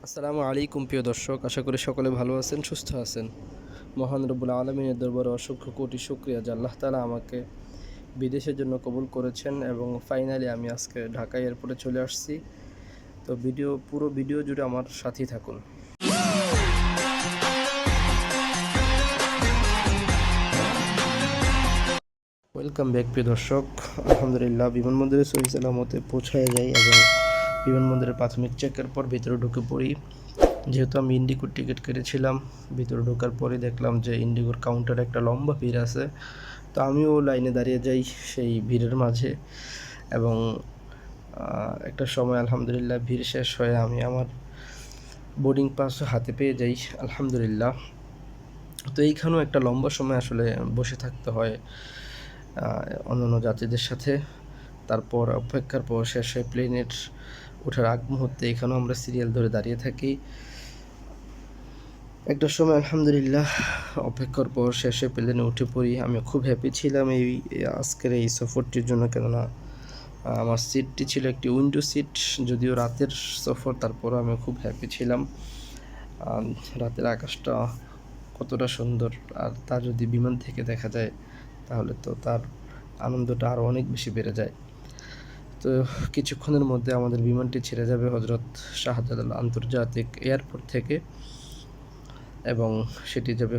আসসালামু আলাইকুম প্রিয় দর্শক, আশা করি সকলে ভালো আছেন, সুস্থ আছেন। মহান রব্বুল আলমিনের দরবারে অসংখ্য কোটি শুকরিয়া যে আল্লাহ তাআলা আমাকে বিদেশের জন্য কবুল করেছেন এবং ফাইনালি আমি আজকে ঢাকা এয়ারপোর্টে চলে আসছি। তো পুরো ভিডিও জুড়ে আমার সাথেই থাকুন। ওয়েলকাম ব্যাক প্রিয় দর্শক। আলহামদুলিল্লাহ বিমানবন্দরে সহি সালামতে পৌঁছায় যাই এবং বিমানবন্দরের প্রাথমিক চেকের পর ভিতরে ঢুকে পড়ি। যেহেতু আমি ইন্ডিগোর টিকিট কেটেছিলাম, ভিতরে ঢোকার পরে দেখলাম যে ইন্ডিগোর কাউন্টারে একটা লম্বা ভিড় আছে। তো আমিও লাইনে দাঁড়িয়ে যাই সেই ভিড়ের মাঝে এবং একটা সময় আলহামদুলিল্লাহ ভিড় শেষ হয়ে আমি আমার বোর্ডিং পাস হাতে পেয়ে যাই আলহামদুলিল্লাহ। তো এইখানেও একটা লম্বা সময় আসলে বসে থাকতে হয় অন্যান্য যাত্রীদের সাথে। তারপর অপেক্ষার পর শেষে প্লেনের ওঠার আগ মুহূর্তে এখানেও আমরা সিরিয়াল ধরে দাঁড়িয়ে থাকি। একটা সময় আলহামদুলিল্লাহ অপেক্ষার পর শেষে প্লেনে উঠে পড়ি। আমি খুব হ্যাপি ছিলাম আজকের এই সফরটির জন্য, কেননা আমার সিটটি ছিল একটি উইন্ডো সিট, যদিও রাতের সফর, তারপরও আমি খুব হ্যাপি ছিলাম। রাতের আকাশটা কতটা সুন্দর, আর তা যদি বিমান থেকে দেখা যায় তাহলে তো তার আনন্দটা আরও অনেক বেশি বেড়ে যায়। তো কিছুক্ষণের মধ্যে আমাদের বিমানটি ছেড়ে যাবে হজরত শাহজালাল আন্তর্জাতিক এয়ারপোর্ট থেকে এবং সেটি যাবে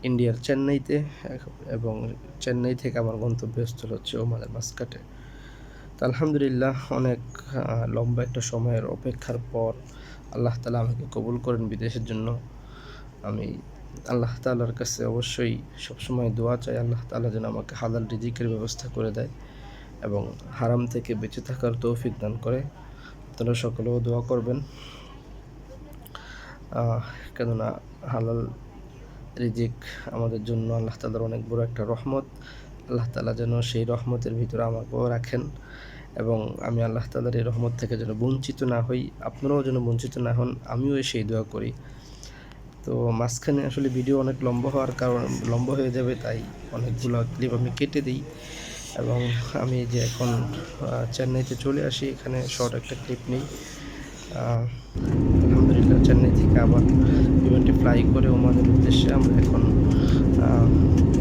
ইন্ডিয়ার চেন্নাইতে, এবং চেন্নাই থেকে আমার গন্তব্যস্থল হচ্ছে ওমানের মাস্কাটে। তো আলহামদুলিল্লাহ অনেক লম্বা একটা সময়ের অপেক্ষার পর আল্লাহ তাআলা আমাকে কবুল করেন বিদেশের জন্য। আমি আল্লাহ তাআলার কাছে অবশ্যই সবসময় দোয়া চাই, আল্লাহ তাআলা যেন আমাকে হালাল রিজিকের ব্যবস্থা করে দেয় এবং হারাম থেকে বেঁচে থাকার তৌফিক দান করে। আপনারা সকলেও দোয়া করবেন, কেননা হালাল রিজিক আমাদের জন্য আল্লাহ তাআলার অনেক বড় একটা রহমত। আল্লাহ তাআলা যেন সেই রহমতের ভিতরে আমাকেও রাখেন এবং আমি আল্লাহ তাআলার এই রহমত থেকে যেন বঞ্চিত না হই, আপনারাও যেন বঞ্চিত না হন, আমিও সেই দোয়া করি। তো মাঝখানে আসলে ভিডিও অনেক লম্বা হওয়ার কারণ লম্বা হয়ে যাবে, তাই অনেকগুলো ক্লিপ আমি কেটে দিই এবং আমি যে এখন চেন্নাইতে চলে আসি, এখানে শর্ট একটা ক্লিপ নিই। আলহামদুলিল্লাহ চেন্নাই থেকে আবার বিমানটি ফ্লাই করে ওমানের উদ্দেশ্যে আমরা এখন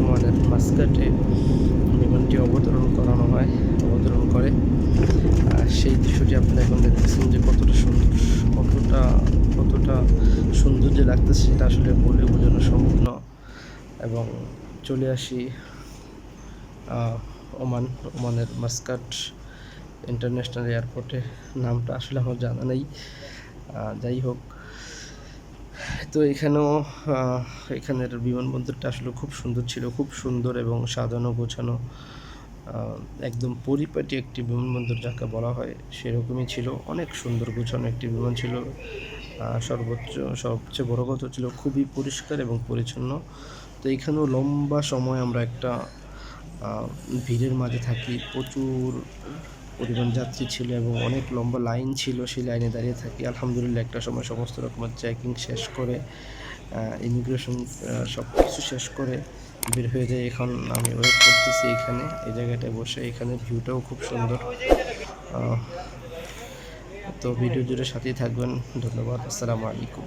ওমানের মাস্কাটে বিমানটি অবতরণ করে সেই দৃশ্যটি আপনারা এখন দেখতেছেন যে কতটা সুন্দর যে লাগতেছে সেটা আসলে বলে বোঝানো সম্ভব না। এবং চলে আসি ওমানের মাস্কাট ইন্টারন্যাশনাল এয়ারপোর্টে। নামটা আসলে আমার জানা নেই, যাই হোক। তো এখানের বিমানবন্দরটা আসলে খুব সুন্দর ছিল, খুব সুন্দর এবং সাজানো গোছানো, একদম পরিপাটি একটি বিমানবন্দর যাকে বলা হয় সেরকমই ছিল। অনেক সুন্দর গোছানো একটি বিমান ছিল। সবচেয়ে বড় কথা ছিল খুবই পরিষ্কার এবং পরিচ্ছন্ন। তো এখানেও লম্বা সময় আমরা একটা ভিড়ের মাঝে থাকি, প্রচুর পরিমাণ যাত্রী ছিল এবং অনেক লম্বা লাইন ছিল, সেই লাইনে দাঁড়িয়ে থাকি। আলহামদুলিল্লাহ একটা সময় সমস্ত রকমের চেকিং শেষ করে ইমিগ্রেশন সব কিছু শেষ করে বের হয়ে যায়। এখন আমি ওয়েট করতেছি এখানে, এই জায়গাটায় বসে। এখানে ভিউটাও খুব সুন্দর। তো ভিডিও জুড়ে সাথেই থাকবেন। ধন্যবাদ। আসসালামু আলাইকুম।